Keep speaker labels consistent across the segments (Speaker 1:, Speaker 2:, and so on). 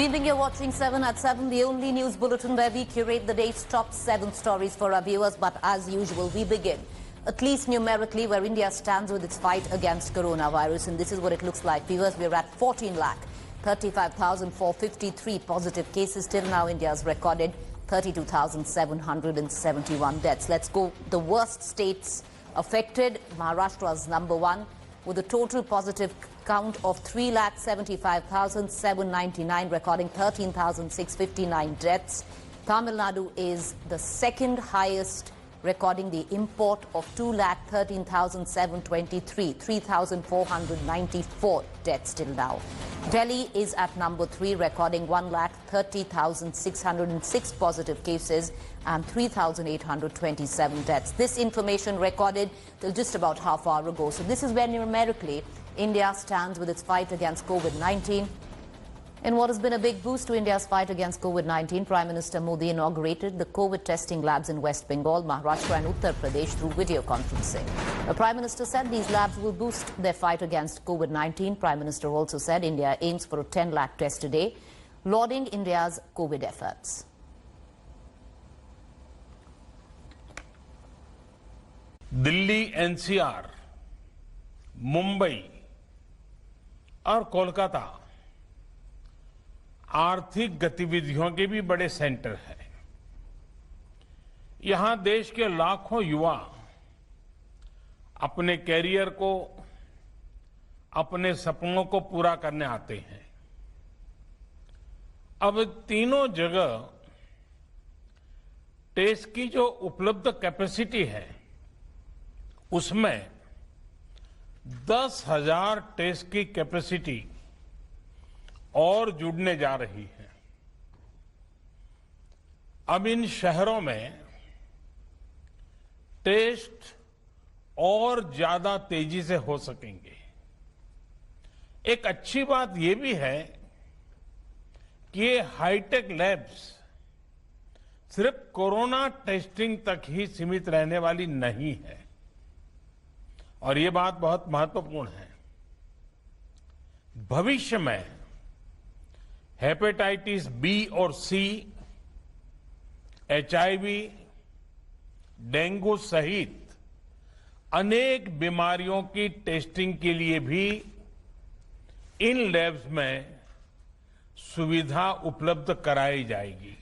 Speaker 1: Good evening, you're watching 7 at 7, the only news bulletin where we curate the day's top 7 stories for our viewers. But as usual, we begin, at least numerically, where India stands with its fight against coronavirus. And this is what it looks like. Viewers, we're at 14,35,453 positive cases. Till now, India has recorded 32,771 deaths. Let's go. The worst states affected. Maharashtra is number 1 with a total positive count of 3,75,799, recording 13,659 deaths. Tamil Nadu is the second highest, recording the import of 2,13,723, 3,494 deaths till now. Delhi is at number 3, recording 1,30,606 positive cases and 3,827 deaths. This information recorded till just about half hour ago. So this is where numerically India stands with its fight against Covid-19. In what has been a big boost to India's fight against Covid-19, Prime Minister Modi inaugurated the COVID testing labs in West Bengal, Maharashtra and Uttar Pradesh through video conferencing. The Prime Minister said these labs will boost their fight against Covid-19. Prime Minister also said India aims for a 10 lakh test a day, lauding India's COVID efforts.
Speaker 2: Delhi NCR, Mumbai और कोलकाता आर्थिक गतिविधियों के भी बड़े centre हैं। यहां देश के लाखों युवा अपने कैरियर को, अपने सपनों को पूरा करने आते हैं। अब तीनों जगह टेस्ट की जो उपलब्ध कैपेसिटी है उसमें 10,000 टेस्ट की कैपेसिटी और जुड़ने जा रही है। अब इन शहरों में टेस्ट और ज्यादा तेजी से हो सकेंगे। एक अच्छी बात यह भी है कि ये हाईटेक लैब्स सिर्फ कोरोना टेस्टिंग तक ही सीमित रहने वाली नहीं है, और ये बात बहुत महत्वपूर्ण है। भविष्य में हेपेटाइटिस बी और सी, एचआईवी, डेंगू सहित अनेक बीमारियों की टेस्टिंग के लिए भी इन लैब्स में सुविधा उपलब्ध कराई जाएगी।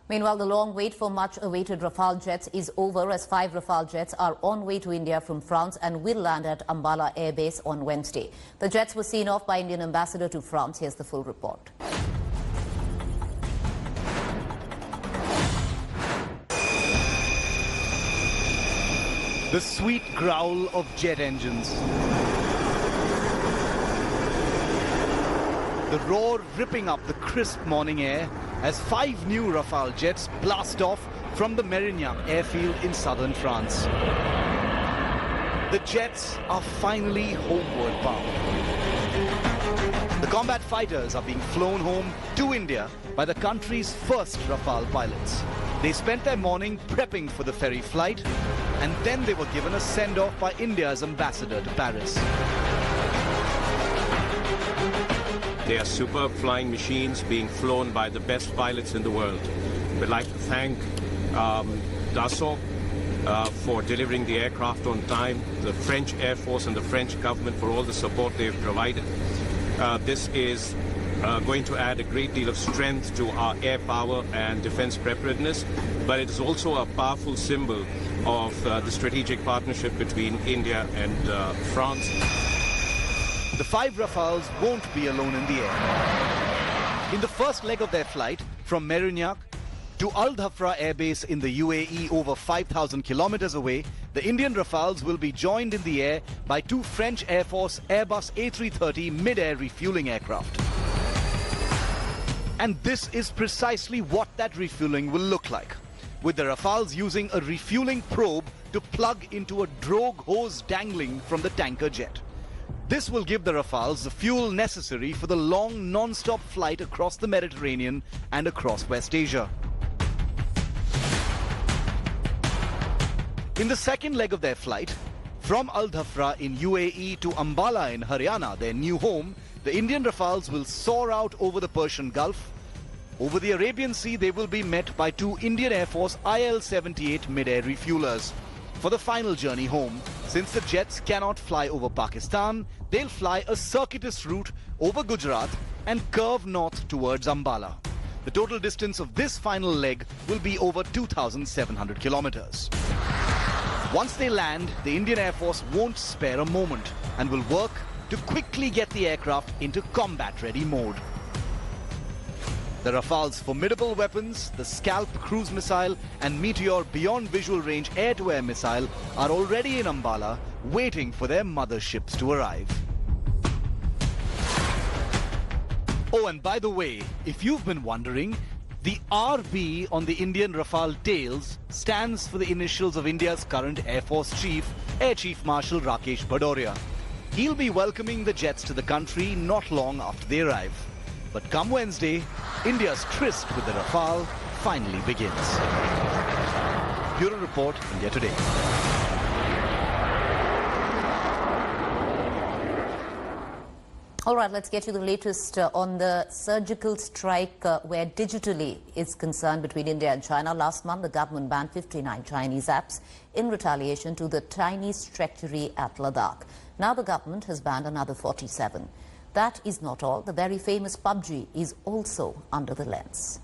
Speaker 1: Meanwhile, the long wait for much-awaited Rafale jets is over as 5 Rafale jets are on way to India from France and will land at Ambala Air Base on Wednesday. The jets were seen off by Indian ambassador to France. Here's the full report.
Speaker 3: The sweet growl of jet engines. The roar ripping up the crisp morning air as 5 new Rafale jets blast off from the Mérignac airfield in southern France. The jets are finally homeward bound. The combat fighters are being flown home to India by the country's first Rafale pilots. They spent their morning prepping for the ferry flight, and then they were given a send-off by India's ambassador to Paris.
Speaker 4: They are superb flying machines being flown by the best pilots in the world. We'd like to thank Dassault for delivering the aircraft on time, the French Air Force and the French government for all the support they've provided. This is going to add a great deal of strength to our air power and defense preparedness, but it is also a powerful symbol of the strategic partnership between India and France.
Speaker 3: The 5 Rafales won't be alone in the air. In the first leg of their flight from Mérignac to Al Dhafra Air Base in the UAE, over 5,000 kilometers away, the Indian Rafales will be joined in the air by 2 French Air Force Airbus A330 mid-air refueling aircraft. And this is precisely what that refueling will look like, with the Rafales using a refueling probe to plug into a drogue hose dangling from the tanker jet. This will give the Rafales the fuel necessary for the long non-stop flight across the Mediterranean and across West Asia. In the second leg of their flight, from Al Dhafra in UAE to Ambala in Haryana, their new home, the Indian Rafales will soar out over the Persian Gulf, Over the Arabian Sea, they will be met by two Indian Air Force IL-78 mid-air refuelers. For the final journey home, since the jets cannot fly over Pakistan, they'll fly a circuitous route over Gujarat and curve north towards Ambala. The total distance of this final leg will be over 2,700 kilometers. Once they land, the Indian Air Force won't spare a moment and will work to quickly get the aircraft into combat-ready mode. The Rafale's formidable weapons, the Scalp cruise missile and Meteor beyond visual range air-to-air missile are already in Ambala, waiting for their motherships to arrive. Oh, and by the way, if you've been wondering, the RB on the Indian Rafale tails stands for the initials of India's current Air Force Chief, Air Chief Marshal Rakesh Bhadoria. He'll be welcoming the jets to the country not long after they arrive. But come Wednesday, India's tryst with the Rafale finally begins. Bureau Report, India Today.
Speaker 1: All right, let's get you the latest on the surgical strike where digitally is concerned between India and China. Last month, the government banned 59 Chinese apps in retaliation to the Chinese treachery at Ladakh. Now the government has banned another 47. That is not all. The very famous PUBG is also under the lens.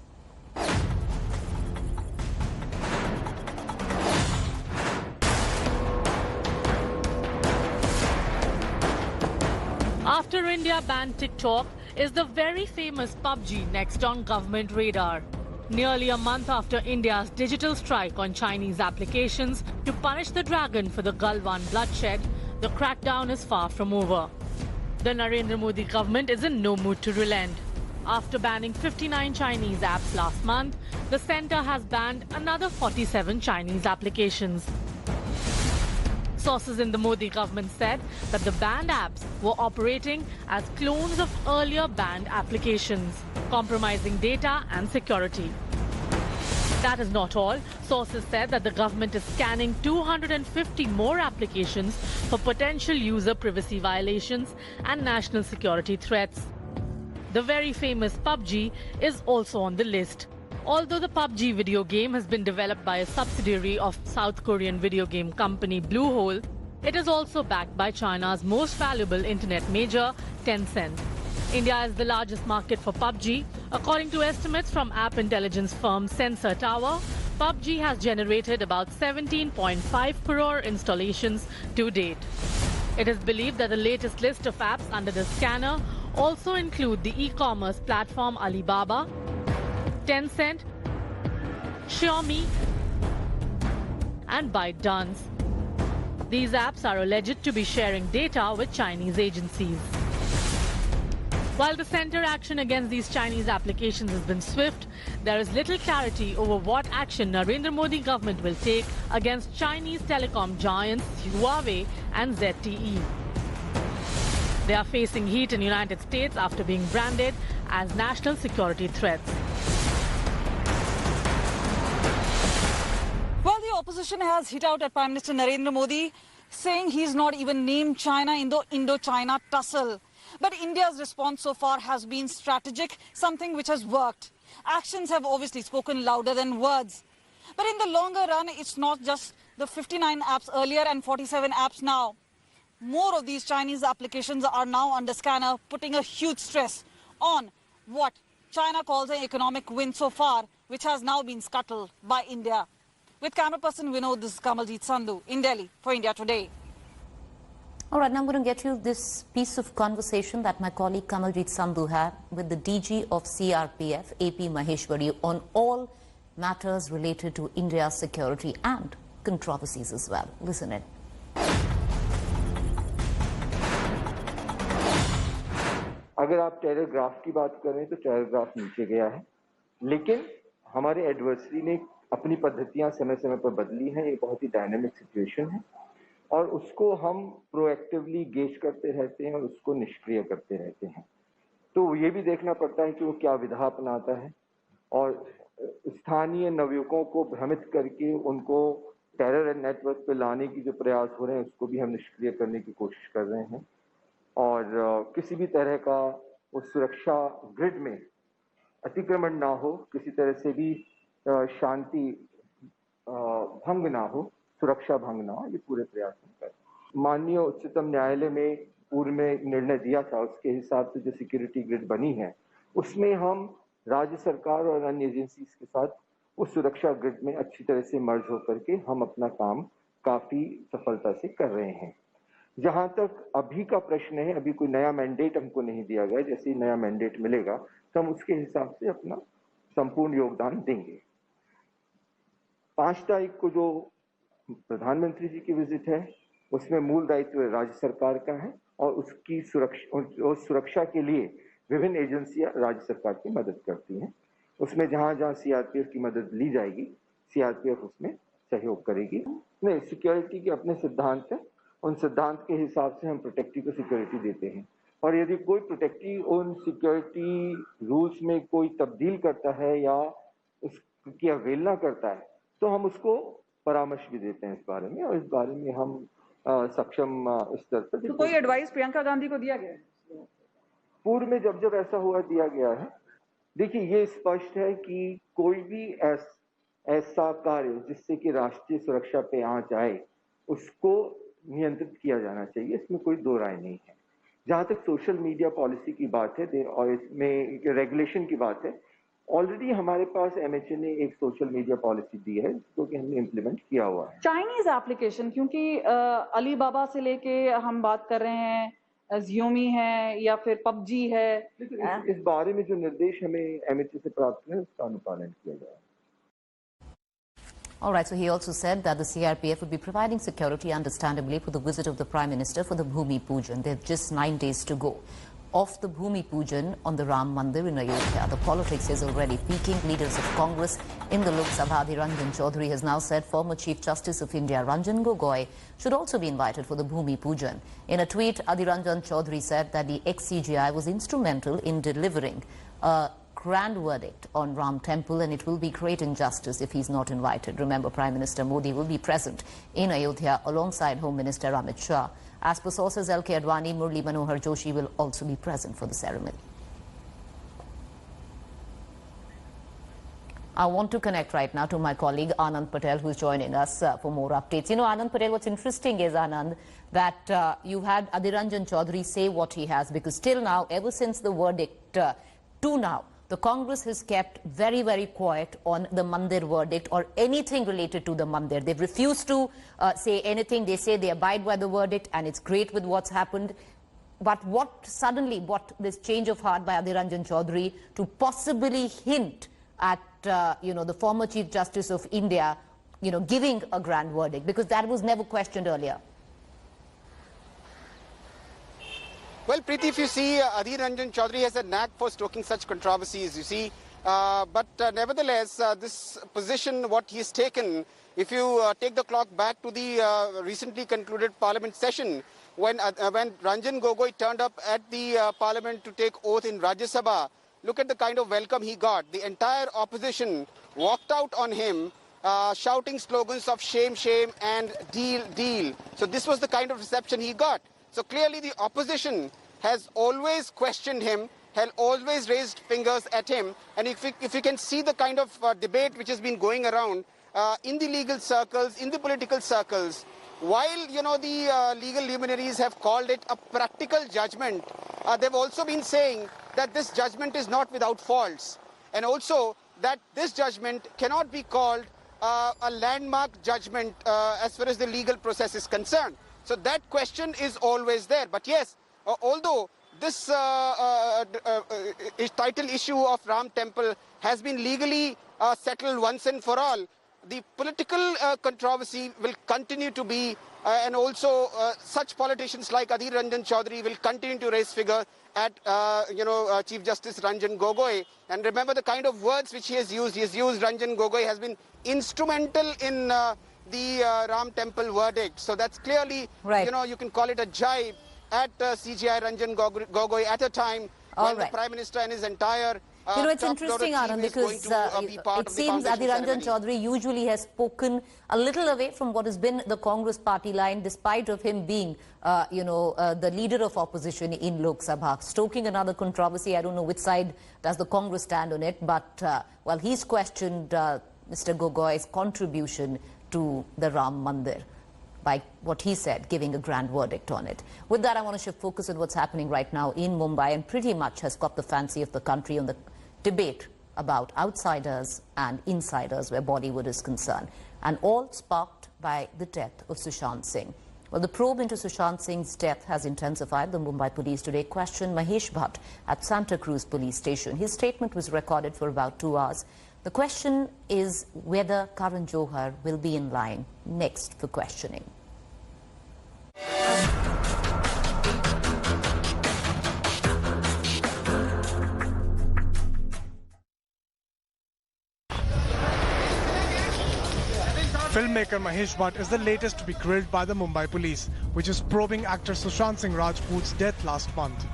Speaker 5: After India banned TikTok, is the very famous PUBG next on government radar. Nearly a month after India's digital strike on Chinese applications to punish the dragon for the Galwan bloodshed, the crackdown is far from over. The Narendra Modi government is in no mood to relent. After banning 59 Chinese apps last month, the centre has banned another 47 Chinese applications. Sources in the Modi government said that the banned apps were operating as clones of earlier banned applications, compromising data and security. That is not all. Sources said that the government is scanning 250 more applications for potential user privacy violations and national security threats. The very famous PUBG is also on the list. Although the PUBG video game has been developed by a subsidiary of South Korean video game company Bluehole, it is also backed by China's most valuable internet major, Tencent. India is the largest market for PUBG. According to estimates from app intelligence firm Sensor Tower, PUBG has generated about 17.5 crore installations to date. It is believed that the latest list of apps under the scanner also include the e-commerce platform Alibaba, Tencent, Xiaomi and ByteDance. These apps are alleged to be sharing data with Chinese agencies. While the centre action against these Chinese applications has been swift, there is little clarity over what action Narendra Modi government will take against Chinese telecom giants Huawei and ZTE. They are facing heat in the United States after being branded as national security threats.
Speaker 6: Well, the opposition has hit out at Prime Minister Narendra Modi, saying he's not even named China in the Indo-China tussle. But India's response so far has been strategic, something which has worked. Actions have obviously spoken louder than words. But in the longer run, it's not just the 59 apps earlier and 47 apps now. More of these Chinese applications are now under scanner, putting a huge stress on what China calls an economic win so far, which has now been scuttled by India. With camera person Vinod, this is Kamaljeet Sandhu in Delhi for India Today.
Speaker 1: All right, now I'm going to get you this piece of conversation that my colleague Kamaljeet Sandhu had with the DG of CRPF, AP Maheshwari, on all matters related to India's security and controversies as well. Listen in.
Speaker 7: अगर आप terror graph की बात करें तो terror graph नीचे गया है, लेकिन हमारे एडवर्सरी ने अपनी पद्धतियां समय समय पर बदली हैं। ये बहुत ही डायनामिक सिचुएशन है और उसको हम प्रोएक्टिवली गेज करते रहते हैं और उसको निष्क्रिय करते रहते हैं। तो ये भी देखना पड़ता है कि वो क्या विधा अपनाता है और स्थानीय नवयुवकों को भ्रमित करके उनको टेरर नेटवर्क पे लाने की जो प्रयास हो रहे हैं उसको भी हम निष्क्रिय करने की कोशिश कर रहे हैं और किसी भी तरह का वो सुरक्षा ग्रिड में अतिक्रमण ना हो, किसी तरह से भी शांति भंग ना हो, सुरक्षा भंग ना हो, ये पूरे प्रयास हम कर रहे हैं। माननीय उच्चतम न्यायालय में पूर्व में निर्णय दिया था, उसके हिसाब से जो सिक्योरिटी ग्रिड बनी है उसमें हम राज्य सरकार और अन्य एजेंसीज के साथ उस सुरक्षा ग्रिड में अच्छी तरह से मर्ज होकर के हम अपना काम काफी सफलता से कर रहे हैं। जहां तक अभी का प्रश्न है, अभी कोई नया मैंडेट हमको नहीं दिया गया, जैसे ही नया मैंडेट मिलेगा तो हम उसके हिसाब से अपना संपूर्ण योगदान देंगे। 5 तारीख को जो प्रधानमंत्री जी की विजिट है उसमें मूल दायित्व राज्य सरकार का है और उसकी सुरक्षा के लिए विभिन्न एजेंसियां राज्य सरकार की मदद करती हैं। उसमें जहां जहां सीआरपीएफ की मदद ली जाएगी, सीआरपीएफ उसमें सहयोग करेगी। नहीं, सिक्योरिटी के अपने सिद्धांत हैं, उन सिद्धांत के हिसाब से हम प्रोटेक्टिव को सिक्योरिटी देते हैं और यदि कोई प्रोटेक्टिव उन सिक्योरिटी रूल्स में कोई तब्दील करता है या उसकी अवहेलना करता है तो हम उसको परामर्श भी देते हैं इस बारे में, और इस बारे में हम सक्षम स्तर पर।
Speaker 6: तो कोई एडवाइस प्रियंका गांधी को दिया गया है?
Speaker 7: पूर्व में जब ऐसा हुआ दिया गया है। देखिए, ये स्पष्ट है कि कोई भी ऐसा कार्य जिससे कि राष्ट्रीय सुरक्षा पे आंच आए उसको नियंत्रित किया जाना चाहिए, इसमें कोई दो राय नहीं है। जहां तक सोशल मीडिया पॉलिसी की बात है और इसमें रेगुलेशन की बात है, ऑलरेडी हमारे पास एमएचए ने एक सोशल मीडिया पॉलिसी दी है जो कि हमने इम्प्लीमेंट किया हुआ है।
Speaker 6: चाइनीज एप्लीकेशन, क्योंकि अलीबाबा से लेके हम बात कर रहे हैं, ज़ियोमी है या फिर पबजी है,
Speaker 7: इस बारे में जो निर्देश हमें एमएचए से प्राप्त हुए उसका अनुपालन किया जाए।
Speaker 1: All right, so he also said that the CRPF would be providing security, understandably, for the visit of the Prime Minister for the Bhumi Pujan. They have just 9 days to go. Of the Bhumi Pujan on the Ram Mandir in Ayodhya, the politics is already peaking. Leaders of Congress in the Lok Sabha, Ranjan Chaudhary, has now said former Chief Justice of India, Ranjan Gogoi, should also be invited for the Bhumi Pujan. In a tweet, Ranjan Chaudhary said that the ex-CGI was instrumental in delivering a grand verdict on Ram Temple, and it will be great injustice if he's not invited. Remember, Prime Minister Modi will be present in Ayodhya alongside Home Minister Amit Shah. As per sources, L.K. Advani, Murli Manohar Joshi will also be present for the ceremony. I want to connect right now to my colleague Anand Patel, who is joining us for more updates. You know, Anand Patel, what's interesting is, Anand, that you've had Ranjan Chaudhary say what he has, because till now, ever since the verdict to now, the Congress has kept very, very quiet on the Mandir verdict or anything related to the Mandir. They've refused to say anything. They say they abide by the verdict and it's great with what's happened. But what this change of heart by Ranjan Chaudhary to possibly hint at, the former Chief Justice of India, giving a grand verdict, because that was never questioned earlier.
Speaker 8: Well, Preeti, if you see, Ranjan Chaudhary has a knack for stoking such controversies, you see. But nevertheless, this position, what he's taken, if you take the clock back to the recently concluded Parliament session, when Ranjan Gogoi turned up at the Parliament to take oath in Rajya Sabha, look at the kind of welcome he got. The entire opposition walked out on him, shouting slogans of shame, shame, and deal, deal. So this was the kind of reception he got. So clearly the opposition has always questioned him, has always raised fingers at him. And if you can see the kind of debate which has been going around in the legal circles, in the political circles, while, the legal luminaries have called it a practical judgment, they've also been saying that this judgment is not without faults. And also that this judgment cannot be called a landmark judgment as far as the legal process is concerned. So that question is always there. But yes, although this title issue of Ram Temple has been legally settled once and for all, the political controversy will continue to be, and also such politicians like Ranjan Chaudhary will continue to raise figure at, Chief Justice Ranjan Gogoi. And remember the kind of words which he has used. He has used Ranjan Gogoi has been instrumental in the Ram Temple verdict. So that's clearly,
Speaker 1: right.
Speaker 8: You can call it a jibe at CGI Ranjan Gogoi at a time when the Prime Minister and his entire
Speaker 1: it's interesting, Anand, because it seems Adhir Ranjan Chaudhary usually has spoken a little away from what has been the Congress party line, despite of him being, the leader of opposition in Lok Sabha. Stoking another controversy, I don't know which side does the Congress stand on it, but, well, he's questioned Mr. Gogoi's contribution to the Ram Mandir by what he said, giving a grand verdict on it. With that, I want to shift focus on what's happening right now in Mumbai, and pretty much has got the fancy of the country on the debate about outsiders and insiders where Bollywood is concerned, and all sparked by the death of Sushant Singh. Well, the probe into Sushant Singh's death has intensified. The Mumbai police today questioned Mahesh Bhatt at Santa Cruz police station. His statement was recorded for about 2 hours. The question is whether Karan Johar will be in line next for questioning.
Speaker 9: Filmmaker Mahesh Bhatt is the latest to be grilled by the Mumbai police, which is probing actor Sushant Singh Rajput's death last month.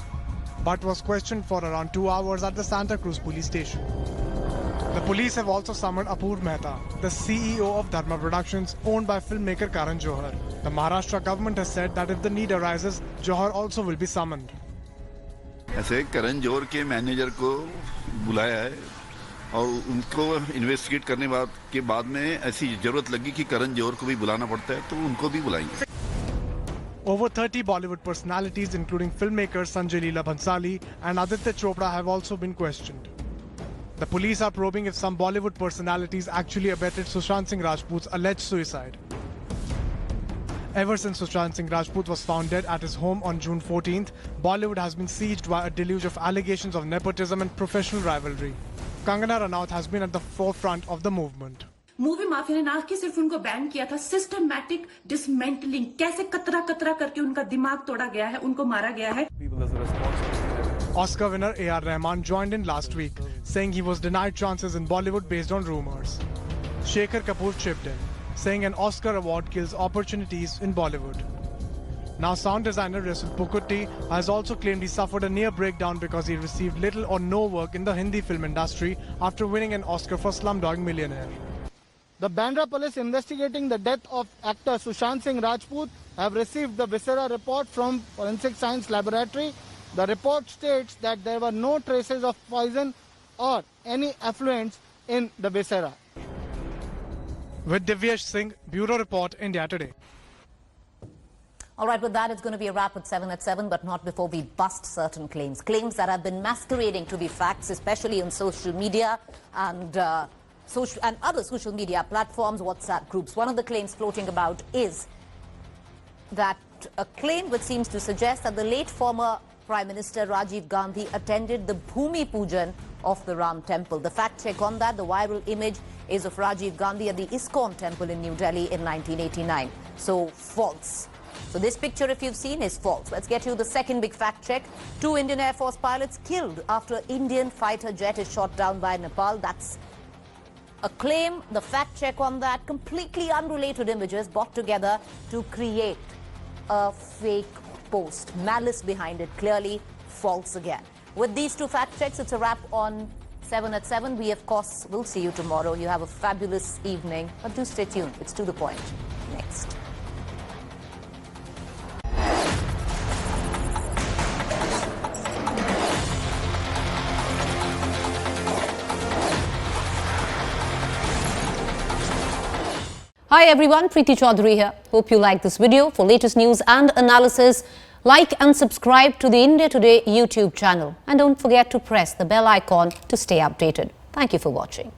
Speaker 9: Bhatt was questioned for around 2 hours at the Santa Cruz police station. The police have also summoned Apoorv Mehta, the CEO of Dharma Productions, owned by filmmaker Karan Johar. The Maharashtra government has said that if the need arises, Johar also will be summoned.
Speaker 10: ऐसे करण जौहर के manager को बुलाया है और उनको investigate करने के बाद में ऐसी जरूरत लगी कि करण जौहर को भी बुलाना पड़ता है तो उनको भी बुलाएंगे.
Speaker 9: Over 30 Bollywood personalities, including filmmakers Sanjay Leela Bhansali and Aditya Chopra, have also been questioned. The police are probing if some Bollywood personalities actually abetted Sushant Singh Rajput's alleged suicide. Ever since Sushant Singh Rajput was found dead at his home on June 14th, Bollywood has been sieged by a deluge of allegations of nepotism and professional rivalry. Kangana Ranaut has been at the forefront of the movement.
Speaker 11: Movie mafia ने ना कि सिर्फ उनको ban किया था, systematic dismantling, कैसे कतरा कतरा करके उनका दिमाग तोड़ा गया है, उनको मारा गया है.
Speaker 9: Oscar winner A.R. Rahman joined in last week, saying he was denied chances in Bollywood based on rumors. Shekhar Kapoor chipped in, saying an Oscar award kills opportunities in Bollywood. Now sound designer Rasul Pukutti has also claimed he suffered a near breakdown because he received little or no work in the Hindi film industry after winning an Oscar for Slumdog Millionaire.
Speaker 12: The Bandra police investigating the death of actor Sushant Singh Rajput have received the viscera report from Forensic Science Laboratory. The report states that there were no traces of poison or any effluents in the viscera.
Speaker 9: With Divyesh Singh, Bureau Report, India Today.
Speaker 1: All right, with that, it's going to be a wrap at 7 at 7, but not before we bust certain claims. Claims that have been masquerading to be facts, especially on social media and other social media platforms, WhatsApp groups. One of the claims floating about is that a claim which seems to suggest that the late former Prime Minister Rajiv Gandhi attended the Bhumi Pujan of the Ram Temple. The fact check on that, the viral image is of Rajiv Gandhi at the ISKCON temple in New Delhi in 1989. So, false. So this picture, if you've seen, is false. Let's get you the second big fact check. 2 Indian Air Force pilots killed after Indian fighter jet is shot down by Nepal. That's a claim. The fact check on that, completely unrelated images brought together to create a fake post. Malice behind it, clearly false again. With these two fact checks, it's a wrap on 7 at 7. We, of course, will see you tomorrow. You have a fabulous evening, but do stay tuned. It's To The Point next. Hi everyone, Preeti Chaudhary here. Hope you like this video. For latest news and analysis, like and subscribe to the India Today YouTube channel. And don't forget to press the bell icon to stay updated. Thank you for watching.